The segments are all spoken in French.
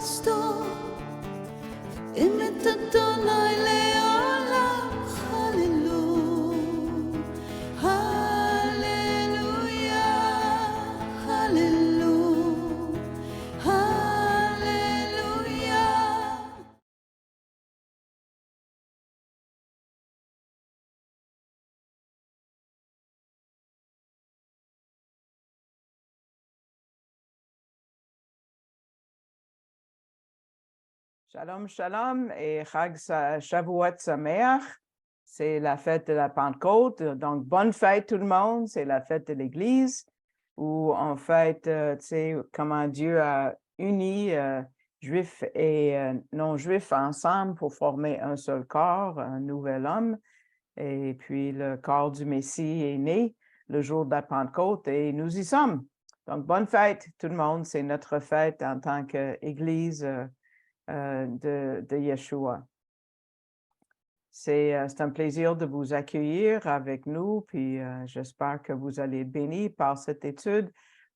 pastor, imitatona ileola. Hallelujah, hallelujah, hallelujah, hallelujah. Shalom, shalom et Chag Shavuot Sameach. C'est la fête de la Pentecôte. Donc, bonne fête tout le monde. C'est la fête de l'Église où on fête, tu sais, comment Dieu a uni Juifs et non-Juifs ensemble pour former un seul corps, un nouvel homme. Et puis, le corps du Messie est né le jour de la Pentecôte et nous y sommes. Donc, bonne fête tout le monde. C'est notre fête en tant qu'Église de Yeshua. C'est un plaisir de vous accueillir avec nous, puis j'espère que vous allez être bénis par cette étude.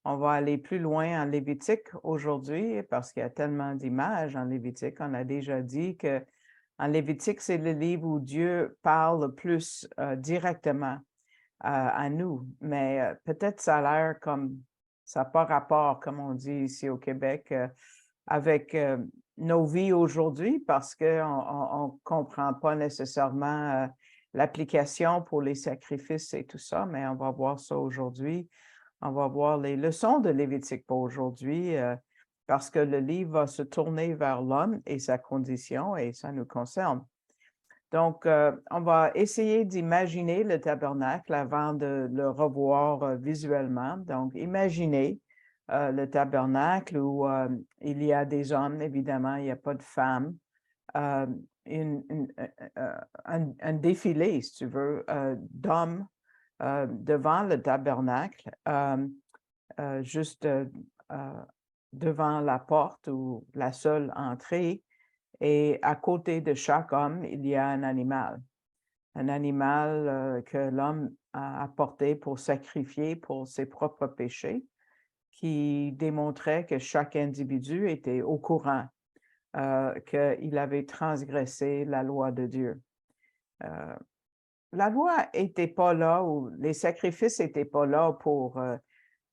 On va aller plus loin en Lévitique aujourd'hui parce qu'il y a tellement d'images en Lévitique. On a déjà dit que en Lévitique, c'est le livre où Dieu parle le plus directement à nous, mais peut-être ça a l'air comme ça n'a pas rapport, comme on dit ici au Québec, avec nos vies aujourd'hui parce qu'on ne comprend pas nécessairement l'application pour les sacrifices et tout ça, mais on va voir ça aujourd'hui. On va voir les leçons de Lévitique pour aujourd'hui parce que le livre va se tourner vers l'homme et sa condition et ça nous concerne. Donc, on va essayer d'imaginer le tabernacle avant de le revoir visuellement. Donc, imaginez le tabernacle où il y a des hommes, évidemment, il n'y a pas de femmes. Un défilé, si tu veux, d'hommes devant le tabernacle, juste devant la porte ou la seule entrée. Et à côté de chaque homme, il y a un animal que l'homme a apporté pour sacrifier pour ses propres péchés, qui démontrait que chaque individu était au courant qu'il avait transgressé la loi de Dieu. La loi n'était pas là, ou les sacrifices n'étaient pas là pour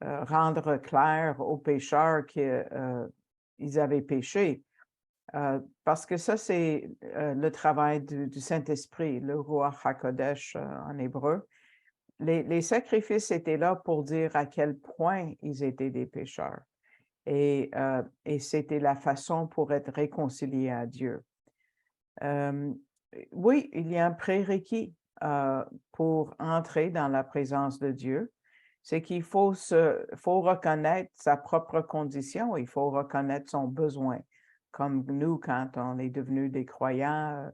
rendre clair aux pécheurs qu'ils avaient péché. Parce que ça, c'est le travail du Saint-Esprit, le Ruach HaKodesh en hébreu. Les sacrifices étaient là pour dire à quel point ils étaient des pécheurs. Et c'était la façon pour être réconcilié à Dieu. Oui, il y a un prérequis pour entrer dans la présence de Dieu. C'est qu'il faut reconnaître sa propre condition, il faut reconnaître son besoin. Comme nous, quand on est devenus des croyants,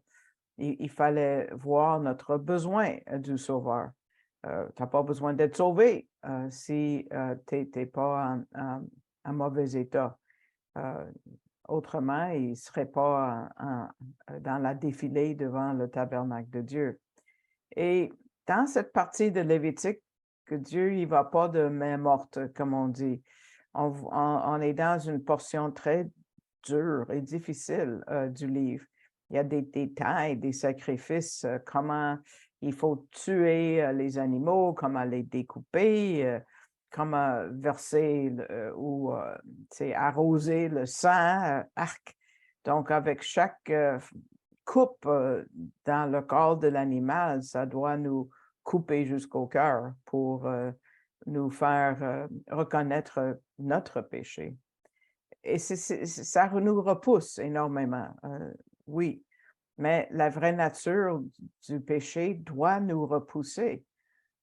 il fallait voir notre besoin du Sauveur. Tu n'as pas besoin d'être sauvé si tu n'es pas en mauvais état. Autrement, il ne serait pas dans la défilée devant le tabernacle de Dieu. Et dans cette partie de Lévitique, que Dieu il va pas de main morte, comme on dit. On est dans une portion très dure et difficile du livre. Il y a des détails, des sacrifices, comment il faut tuer les animaux, comment les découper, comment verser ou arroser le sang, arc. Donc, avec chaque coupe dans le corps de l'animal, ça doit nous couper jusqu'au cœur pour nous faire reconnaître notre péché. Et ça nous repousse énormément, oui. Mais la vraie nature du péché doit nous repousser.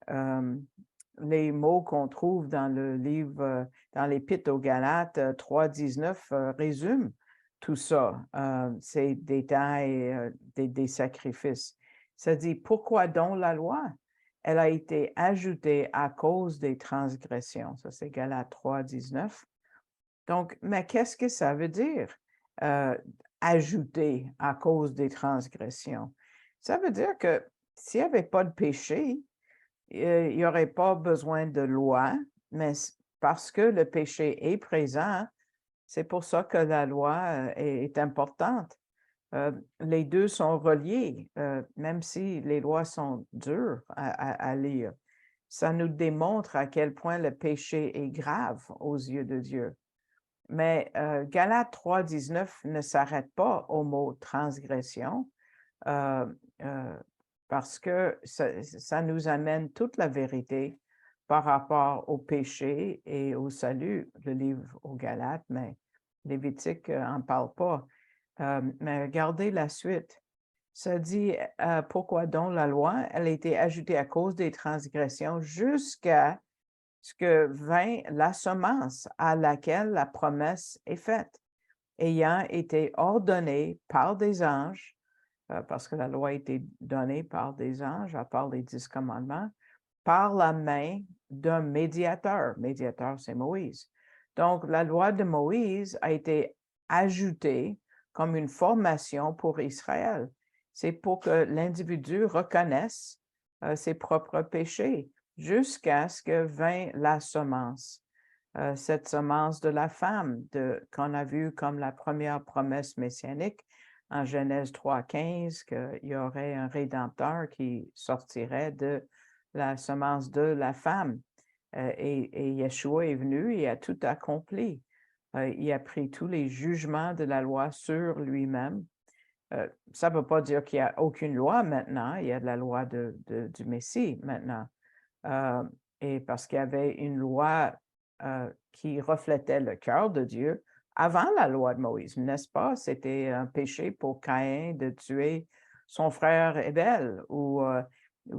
Les mots qu'on trouve dans le livre, dans l'Épître aux Galates 3,19 résument tout ça, ces détails des sacrifices. Ça dit, pourquoi donc la loi? Elle a été ajoutée à cause des transgressions. Ça, c'est Galates 3,19. Donc, mais qu'est-ce que ça veut dire, ajouter à cause des transgressions? Ça veut dire que s'il n'y avait pas de péché, il n'y aurait pas besoin de loi, mais parce que le péché est présent, C'est pour ça que la loi est importante. Les deux sont reliés, même si les lois sont dures à lire. Ça nous démontre à quel point le péché est grave aux yeux de Dieu. Mais Galates 3:19 ne s'arrête pas au mot transgression parce que ça nous amène toute la vérité par rapport au péché et au salut, le livre aux Galates, mais Lévitique n'en parle pas. Mais regardez la suite. Ça dit, pourquoi donc la loi, elle a été ajoutée à cause des transgressions jusqu'à ce que vint la semence à laquelle la promesse est faite, ayant été ordonnée par des anges, parce que la loi a été donnée par des anges, à part les 10 commandements, par la main d'un médiateur. Médiateur, c'est Moïse. Donc, la loi de Moïse a été ajoutée comme une formation pour Israël. C'est pour que l'individu reconnaisse ses propres péchés jusqu'à ce que vint la semence. Cette semence de la femme qu'on a vue comme la première promesse messianique en Genèse 3:15, qu'il y aurait un rédempteur qui sortirait de la semence de la femme. Et Yeshua est venu et a tout accompli. Il a pris tous les jugements de la loi sur lui-même. Ça ne veut pas dire qu'il n'y a aucune loi maintenant, il y a de la loi du Messie maintenant. Et parce qu'il y avait une loi qui reflétait le cœur de Dieu avant la loi de Moïse, n'est-ce pas? C'était un péché pour Caïn de tuer son frère Abel, ou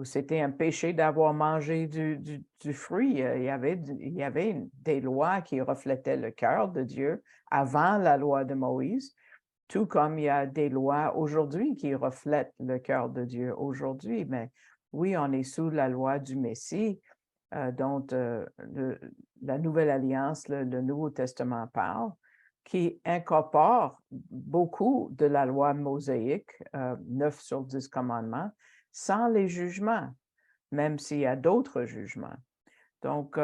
c'était un péché d'avoir mangé du fruit. Il y avait des lois qui reflétaient le cœur de Dieu avant la loi de Moïse, tout comme il y a des lois aujourd'hui qui reflètent le cœur de Dieu aujourd'hui. Mais oui, on est sous la loi du Messie, dont la Nouvelle Alliance, le Nouveau Testament parle, qui incorpore beaucoup de la loi mosaïque, 9 sur 10 commandements, sans les jugements, même s'il y a d'autres jugements. Donc,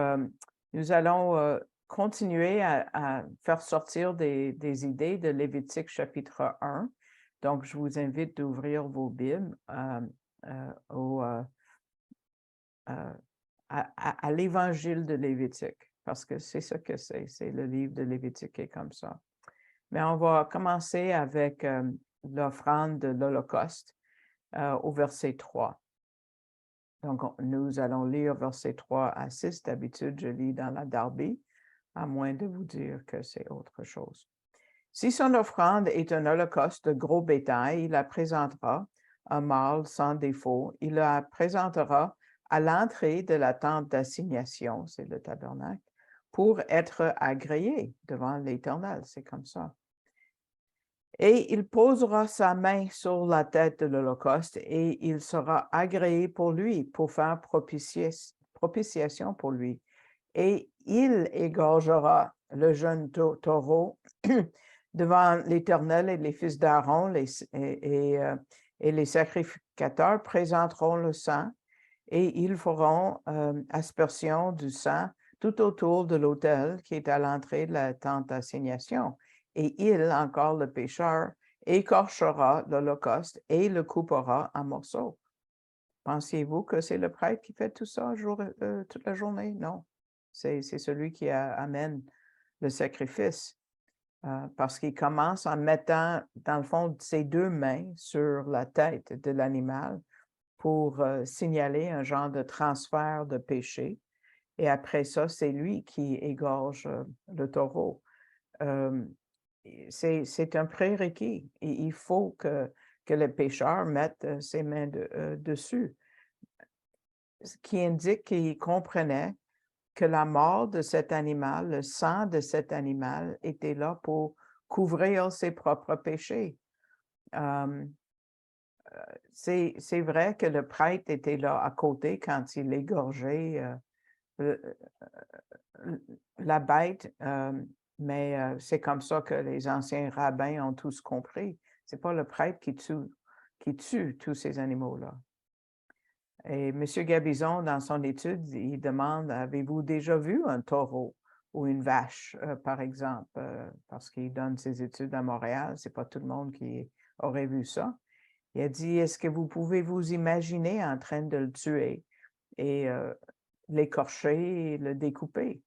nous allons continuer à faire sortir des idées de Lévitique chapitre 1. Donc, je vous invite d'ouvrir vos Bibles à l'Évangile de Lévitique, parce que c'est ce que c'est le livre de Lévitique qui est comme ça. Mais on va commencer avec l'offrande de l'Holocauste au verset 3. Donc, nous allons lire versets 3 à 6. D'habitude, je lis dans la Darby, à moins de vous dire que c'est autre chose. Si son offrande est un holocauste de gros bétail, il la présentera, un mâle sans défaut, il la présentera à l'entrée de la tente d'assignation, c'est le tabernacle, pour être agréé devant l'Éternel, c'est comme ça. Et il posera sa main sur la tête de l'Holocauste et il sera agréé pour lui, pour faire propitiation pour lui. Et il égorgera le jeune taureau devant l'Éternel, et les fils d'Aaron et les sacrificateurs présenteront le sang et ils feront aspersion du sang tout autour de l'autel qui est à l'entrée de la tente d'assignation. Et il, encore le pécheur, écorchera l'Holocauste et le coupera en morceaux. Pensiez-vous que c'est le prêtre qui fait tout ça toute la journée? Non, c'est celui qui amène le sacrifice. Parce qu'il commence en mettant, dans le fond, ses deux mains sur la tête de l'animal pour signaler un genre de transfert de péché. Et après ça, c'est lui qui égorge le taureau. C'est un prérequis. Et il faut que le pécheur mette ses mains dessus. Ce qui indique qu'il comprenait que la mort de cet animal, le sang de cet animal était là pour couvrir ses propres péchés. C'est vrai que le prêtre était là à côté quand il égorgeait la bête, mais c'est comme ça que les anciens rabbins ont tous compris. C'est pas le prêtre qui tue tous ces animaux-là. Et M. Gabizon, dans son étude, il demande, avez-vous déjà vu un taureau ou une vache, par exemple, parce qu'il donne ses études à Montréal. C'est pas tout le monde qui aurait vu ça. Il a dit, est-ce que vous pouvez vous imaginer en train de le tuer et l'écorcher et le découper?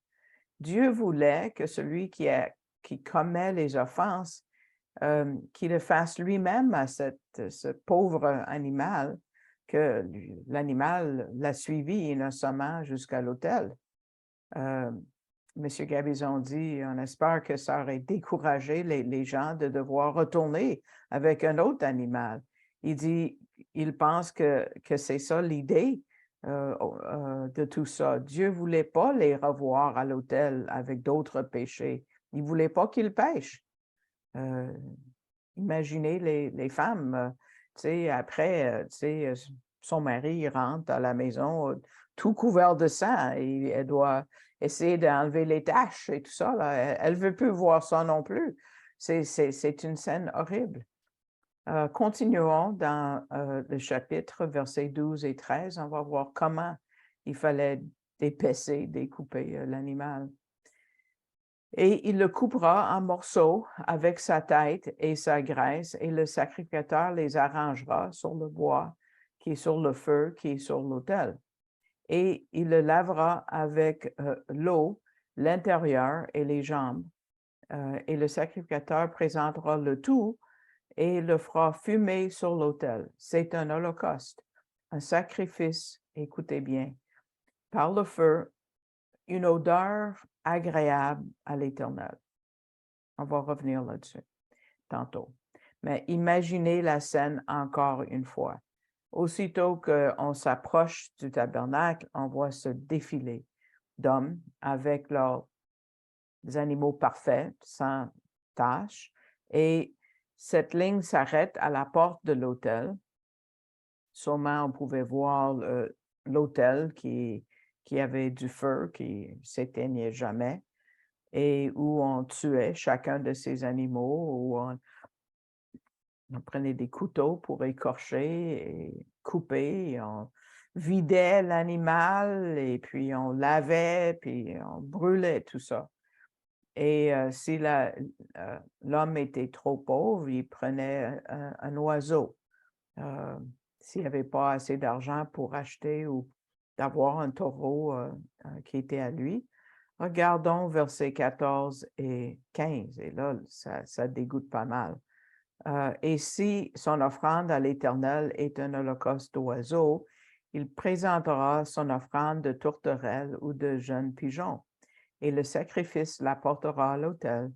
Dieu voulait que celui qui commet les offenses, qu'il le fasse lui-même à ce pauvre animal, que l'animal l'a suivi innocemment jusqu'à l'autel. Monsieur Gabizon dit, on espère que ça aurait découragé les gens de devoir retourner avec un autre animal. Il dit, il pense que c'est ça l'idée de tout ça. Dieu ne voulait pas les revoir à l'autel avec d'autres péchés. Il ne voulait pas qu'ils pêchent. Imaginez les femmes, tu sais, après, tu sais, son mari il rentre à la maison tout couvert de sang et elle doit essayer d'enlever les taches et tout ça. Là. Elle ne veut plus voir ça non plus. C'est une scène horrible. Continuons dans le chapitre, versets 12 et 13. On va voir comment il fallait dépecer, découper l'animal. Et il le coupera en morceaux avec sa tête et sa graisse, et le sacrificateur les arrangera sur le bois qui est sur le feu, qui est sur l'autel. Et il le lavera avec l'eau, l'intérieur et les jambes. Et le sacrificateur présentera le tout et le fera fumer sur l'autel. C'est un holocauste, un sacrifice, écoutez bien, par le feu, une odeur agréable à l'Éternel. On va revenir là-dessus tantôt. Mais imaginez la scène encore une fois. Aussitôt qu'on s'approche du tabernacle, on voit ce défilé d'hommes avec leurs animaux parfaits, sans tache, et cette ligne s'arrête à la porte de l'autel. Sûrement, on pouvait voir l'autel qui avait du feu, qui ne s'éteignait jamais, et où on tuait chacun de ces animaux, où on prenait des couteaux pour écorcher et couper, et on vidait l'animal, et puis on lavait, puis on brûlait tout ça. Et si l'homme était trop pauvre, il prenait un oiseau. S'il n'y avait pas assez d'argent pour acheter ou d'avoir un taureau qui était à lui. Regardons versets 14 et 15. Et là, ça dégoûte pas mal. Et si son offrande à l'Éternel est un holocauste d'oiseaux, il présentera son offrande de tourterelle ou de jeunes pigeons. Et le sacrifice l'apportera à l'autel,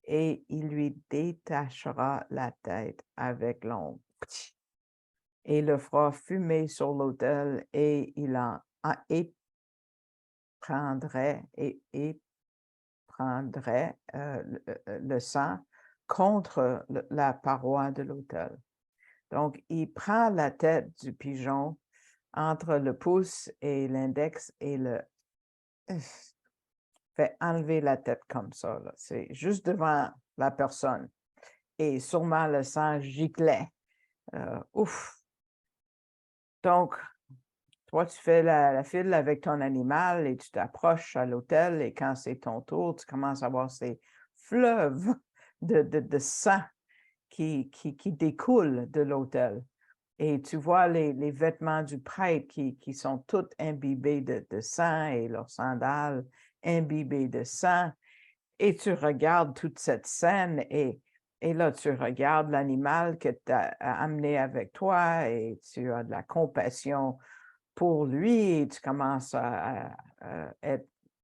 et il lui détachera la tête avec l'ongle. Et le fera fumer sur l'autel, et il en prendrait le sang contre la paroi de l'autel. Donc, il prend la tête du pigeon entre le pouce et l'index et le fait enlever la tête comme ça. C'est juste devant la personne. Et sûrement le sang giclait. Ouf! Donc, toi, tu fais la file avec ton animal et tu t'approches à l'autel et quand c'est ton tour, tu commences à voir ces fleuves de sang qui découlent de l'autel. Et tu vois les vêtements du prêtre qui sont tous imbibés de sang et leurs sandales imbibées de sang. Et tu regardes toute cette scène et là, tu regardes l'animal que tu as amené avec toi et tu as de la compassion pour lui et tu commences à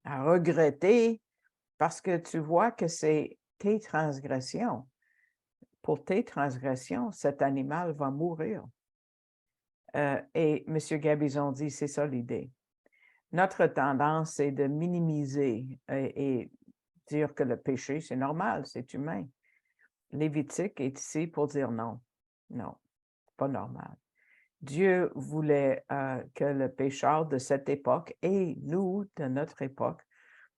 regretter parce que tu vois que c'est tes transgressions. Pour tes transgressions, cet animal va mourir. Et M. Gabizon dit, c'est ça l'idée. Notre tendance, c'est de minimiser et dire que le péché, c'est normal, c'est humain. Lévitique est ici pour dire non, non, pas normal. Dieu voulait que le pécheur de cette époque et nous, de notre époque,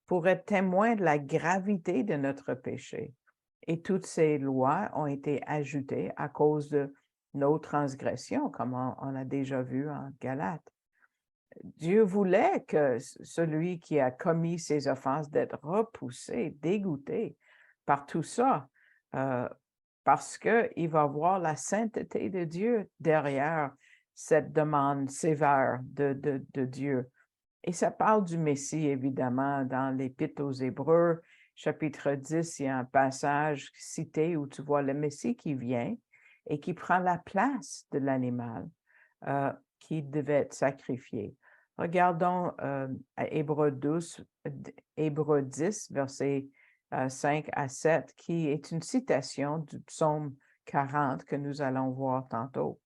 pour être témoins de la gravité de notre péché. Et toutes ces lois ont été ajoutées à cause de nos transgressions, comme on a déjà vu en Galates. Dieu voulait que celui qui a commis ces offenses d'être repoussé, dégoûté par tout ça, euh, parce qu'il va voir la sainteté de Dieu derrière cette demande sévère de Dieu. Et ça parle du Messie, évidemment, dans l'Épître aux Hébreux, chapitre 10, il y a un passage cité où tu vois le Messie qui vient et qui prend la place de l'animal qui devait être sacrifié. Regardons à Hébreux 10, versets 5 à 7, qui est une citation du psaume 40 que nous allons voir tantôt.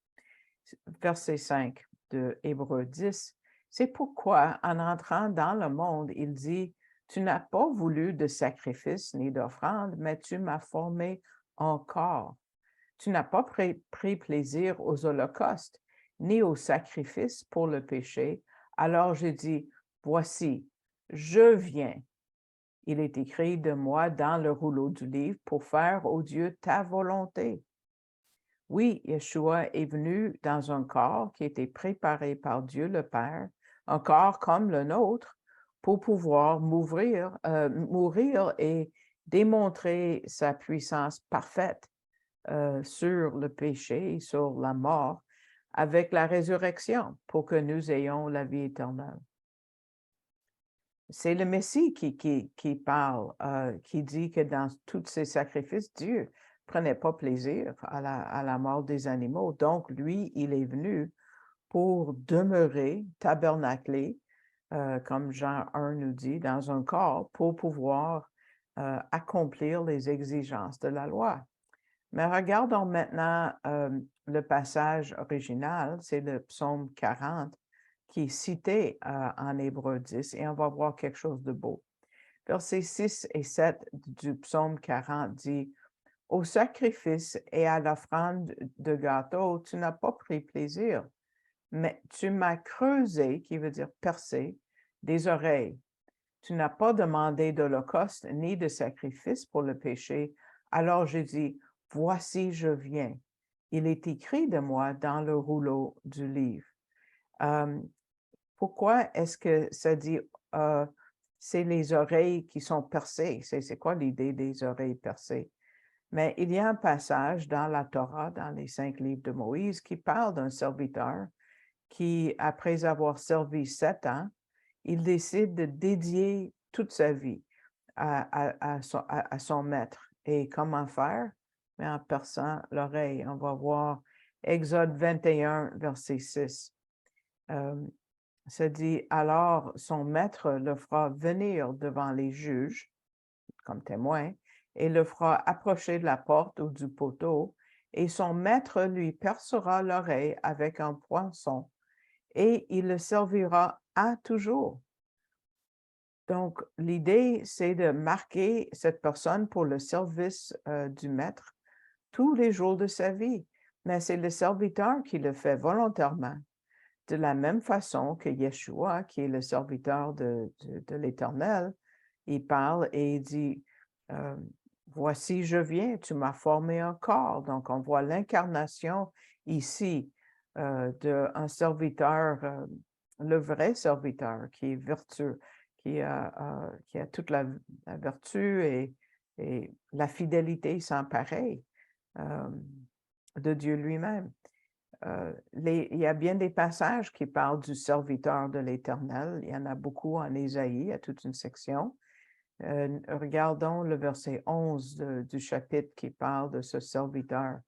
Verset 5 de Hébreux 10. C'est pourquoi, en entrant dans le monde, il dit, « Tu n'as pas voulu de sacrifice ni d'offrande, mais tu m'as formé encore. Tu n'as pas pris plaisir aux holocaustes, ni aux sacrifices pour le péché. Alors j'ai dit, voici, je viens. Il est écrit de moi dans le rouleau du livre pour faire, ô Dieu, ta volonté. » Oui, Yeshua est venu dans un corps qui était préparé par Dieu le Père, un corps comme le nôtre, pour pouvoir mourir et démontrer sa puissance parfaite sur le péché, sur la mort, avec la résurrection, pour que nous ayons la vie éternelle. C'est le Messie qui parle, qui dit que dans tous ces sacrifices, Dieu prenait pas plaisir à la mort des animaux. Donc, lui, il est venu pour demeurer, tabernacler, comme Jean 1 nous dit, dans un corps pour pouvoir accomplir les exigences de la loi. Mais regardons maintenant le passage original, c'est le psaume 40, qui est cité en Hébreux 10, et on va voir quelque chose de beau. Versets 6 et 7 du psaume 40 dit, « Au sacrifice et à l'offrande de gâteau, tu n'as pas pris plaisir, mais tu m'as creusé, qui veut dire percé, des oreilles. Tu n'as pas demandé d'holocauste ni de sacrifice pour le péché. Alors j'ai dit, voici, je viens. Il est écrit de moi dans le rouleau du livre. » Pourquoi est-ce que ça dit c'est les oreilles qui sont percées? C'est quoi l'idée des oreilles percées? Mais il y a un passage dans la Torah, dans les 5 livres de Moïse, qui parle d'un serviteur qui, après avoir servi 7 ans, il décide de dédier toute sa vie à son maître. Et comment faire? Mais en perçant l'oreille. On va voir Exode 21, verset 6. Ça dit, alors son maître le fera venir devant les juges comme témoin et le fera approcher de la porte ou du poteau, et son maître lui percera l'oreille avec un poinçon, et il le servira à toujours. Donc, l'idée, c'est de marquer cette personne pour le service du maître tous les jours de sa vie. Mais c'est le serviteur qui le fait volontairement. De la même façon que Yeshua, qui est le serviteur de l'Éternel, il parle et il dit, voici, je viens, tu m'as formé un corps. Donc, on voit l'incarnation ici d'un serviteur, le vrai serviteur qui est vertueux, qui a toute la vertu et la fidélité sans pareil de Dieu lui-même. Il y a bien des passages qui parlent du serviteur de l'Éternel. Il y en a beaucoup en Ésaïe, il y a toute une section. Regardons le verset 11 du chapitre qui parle de ce serviteur.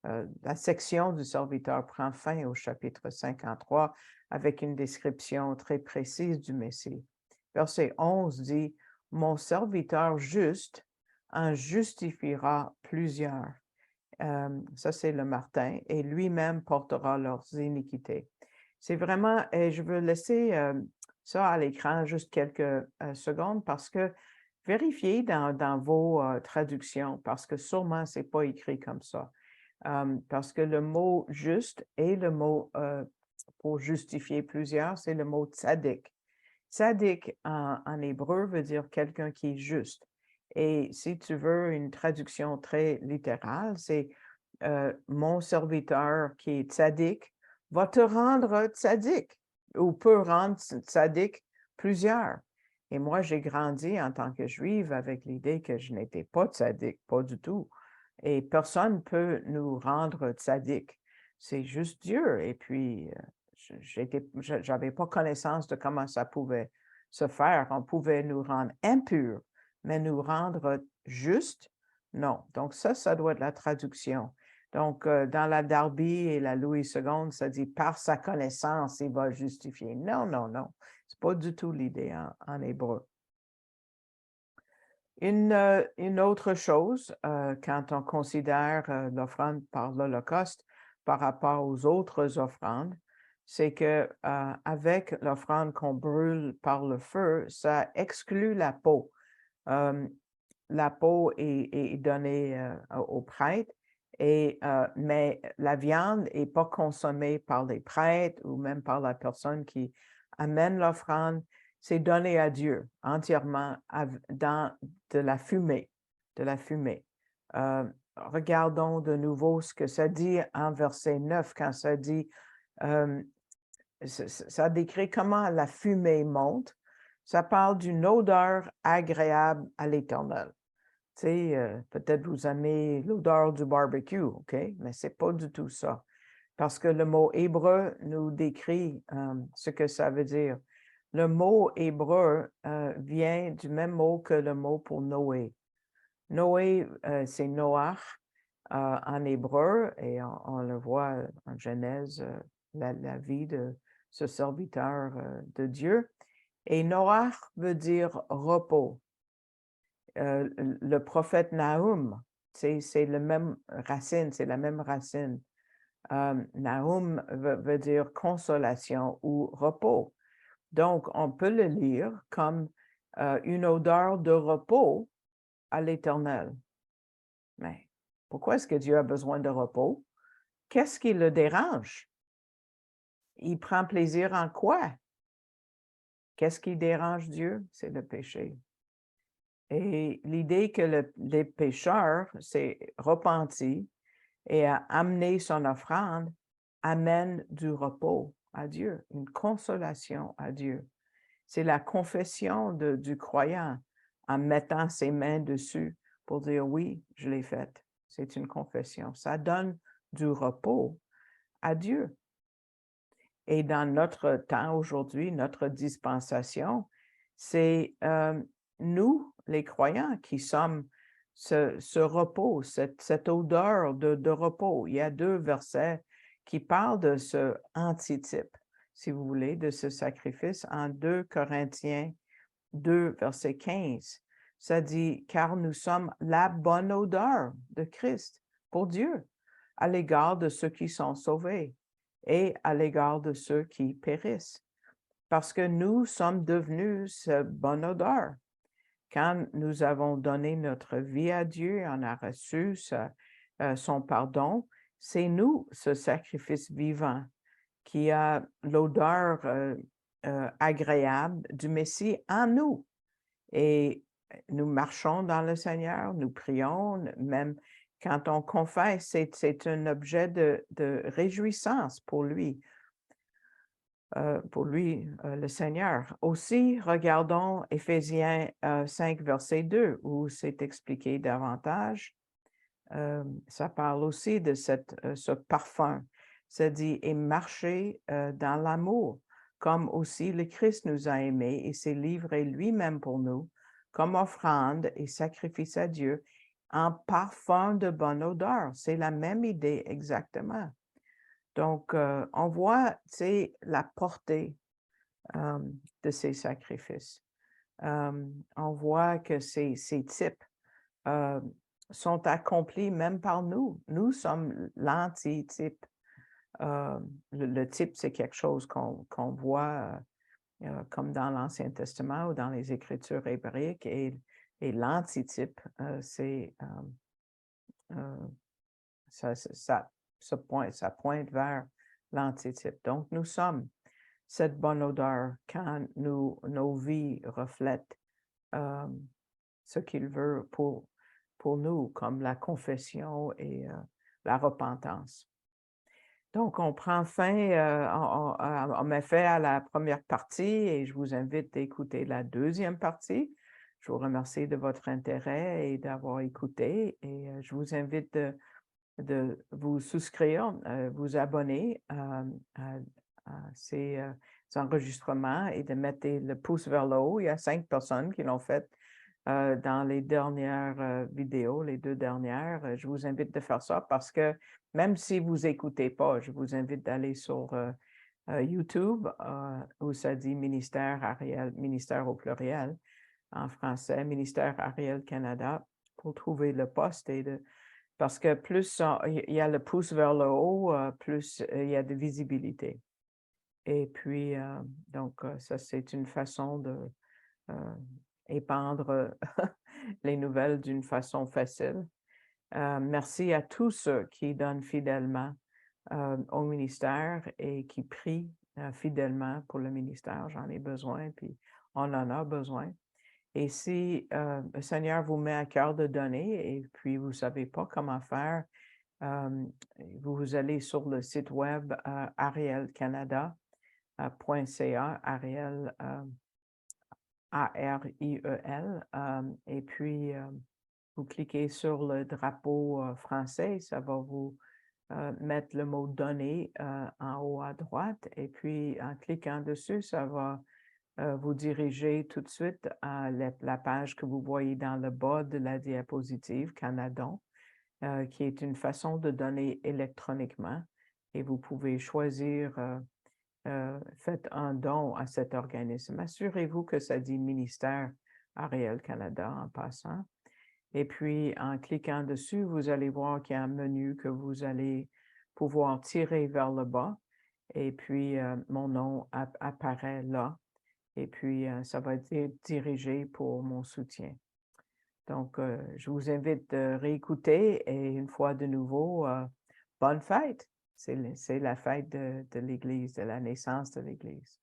La section du serviteur prend fin au chapitre 53 avec une description très précise du Messie. Verset 11 dit, « Mon serviteur juste en justifiera plusieurs. » Ça, c'est le Martin, et lui-même portera leurs iniquités. C'est vraiment, et je veux laisser ça à l'écran juste quelques secondes parce que vérifiez dans vos traductions, parce que sûrement, ce n'est pas écrit comme ça. Parce que le mot « juste » et le mot pour justifier plusieurs, c'est le mot « tzaddik ». Tzaddik en hébreu veut dire quelqu'un qui est juste. Et si tu veux une traduction très littérale, c'est mon serviteur qui est tzaddik va te rendre tzaddik. ou peut rendre tzaddik plusieurs. Et moi, j'ai grandi en tant que juive avec l'idée que je n'étais pas tzaddik, pas du tout. Et personne ne peut nous rendre tzaddik. C'est juste Dieu. Et puis, j'avais pas connaissance de comment ça pouvait se faire. On pouvait nous rendre impurs, mais nous rendre justes, non. Donc ça doit être la traduction. Donc, dans la Darby et la Louis II, ça dit « par sa connaissance, il va justifier ». Non, non, non. C'est pas du tout l'idée en hébreu. Une autre chose, quand on considère l'offrande par l'Holocauste par rapport aux autres offrandes, c'est que avec l'offrande qu'on brûle par le feu, ça exclut la peau. La peau est donnée au prêtre, mais la viande n'est pas consommée par les prêtres ou même par la personne qui amène l'offrande. C'est donné à Dieu entièrement dans de la fumée. Regardons de nouveau ce que ça dit en verset 9, quand ça dit, ça décrit comment la fumée monte. Ça parle d'une odeur agréable à l'Éternel. Tu sais, peut-être vous aimez l'odeur du barbecue, OK? Mais ce n'est pas du tout ça. Parce que le mot hébreu nous décrit ce que ça veut dire. Le mot hébreu vient du même mot que le mot pour Noé. Noé, c'est Noach en hébreu, et on le voit en Genèse, la vie de ce serviteur de Dieu. Et Noach veut dire repos. Le prophète Nahum, c'est la même racine. Nahum veut dire consolation ou repos. Donc, on peut le lire comme une odeur de repos à l'Éternel. Mais pourquoi est-ce que Dieu a besoin de repos? Qu'est-ce qui le dérange? Il prend plaisir en quoi? Qu'est-ce qui dérange Dieu? C'est le péché. Et l'idée que les pécheurs s'est repenti et a amené son offrande amène du repos à Dieu, une consolation à Dieu. C'est la confession du croyant en mettant ses mains dessus pour dire « oui, je l'ai faite ». C'est une confession. Ça donne du repos à Dieu. Et dans notre temps aujourd'hui, notre dispensation, c'est nous, les croyants, qui sommes ce repos, cette odeur de repos. Il y a 2 versets qui parlent de ce antitype, si vous voulez, de ce sacrifice en 2 Corinthiens 2, verset 15. Ça dit « Car nous sommes la bonne odeur de Christ pour Dieu à l'égard de ceux qui sont sauvés et à l'égard de ceux qui périssent. Parce que nous sommes devenus ce bonne odeur. Quand nous avons donné notre vie à Dieu, on a reçu son pardon, c'est nous, ce sacrifice vivant, qui a l'odeur agréable du Messie en nous. Et nous marchons dans le Seigneur, nous prions, même quand on confesse, c'est un objet de réjouissance pour lui, le Seigneur. Aussi, regardons Éphésiens 5, verset 2, où c'est expliqué davantage. Ça parle aussi de ce parfum. Ça dit « Et marcher dans l'amour, comme aussi le Christ nous a aimés et s'est livré lui-même pour nous, comme offrande et sacrifice à Dieu, en parfum de bonne odeur. » C'est la même idée exactement. Donc, on voit, la portée de ces sacrifices. On voit que ces types sont accomplis même par nous. Nous sommes l'antitype. Le type, c'est quelque chose qu'on voit comme dans l'Ancien Testament ou dans les Écritures hébraïques, et l'antitype, ça pointe vers l'antitype. Donc, nous sommes cette bonne odeur quand nos vies reflètent ce qu'il veut pour nous, comme la confession et la repentance. Donc, on prend fin, on met fin à la première partie et je vous invite à écouter la deuxième partie. Je vous remercie de votre intérêt et d'avoir écouté et je vous invite de vous souscrire, vous abonner à ces enregistrements et de mettre le pouce vers le haut. Il y a 5 personnes qui l'ont fait dans les dernières vidéos, les 2 dernières. Je vous invite de faire ça parce que même si vous écoutez pas, je vous invite d'aller sur YouTube où ça dit ministère Ariel, ministère au pluriel en français, ministère Ariel Canada pour trouver le poste parce que plus il y a le pouce vers le haut, plus il y a de visibilité. Et puis, donc, ça, c'est une façon de épandre les nouvelles d'une façon facile. Merci à tous ceux qui donnent fidèlement au ministère et qui prient fidèlement pour le ministère. J'en ai besoin, puis on en a besoin. Et si le Seigneur vous met à cœur de donner et puis vous ne savez pas comment faire, euh, vous allez sur le site web arielcanada.ca, Ariel, A-R-I-E-L, et puis vous cliquez sur le drapeau français, ça va vous mettre le mot donner en haut à droite, et puis en cliquant dessus, ça va vous diriger tout de suite à la page que vous voyez dans le bas de la diapositive, Canadon, qui est une façon de donner électroniquement, et vous pouvez choisir faites un don à cet organisme. Assurez-vous que ça dit ministère Ariel Canada en passant. Et puis, en cliquant dessus, vous allez voir qu'il y a un menu que vous allez pouvoir tirer vers le bas. Et puis, mon nom apparaît là. Et puis, ça va être dirigé pour mon soutien. Donc, je vous invite de réécouter et une fois de nouveau, bonne fête. C'est la fête de l'Église, de la naissance de l'Église.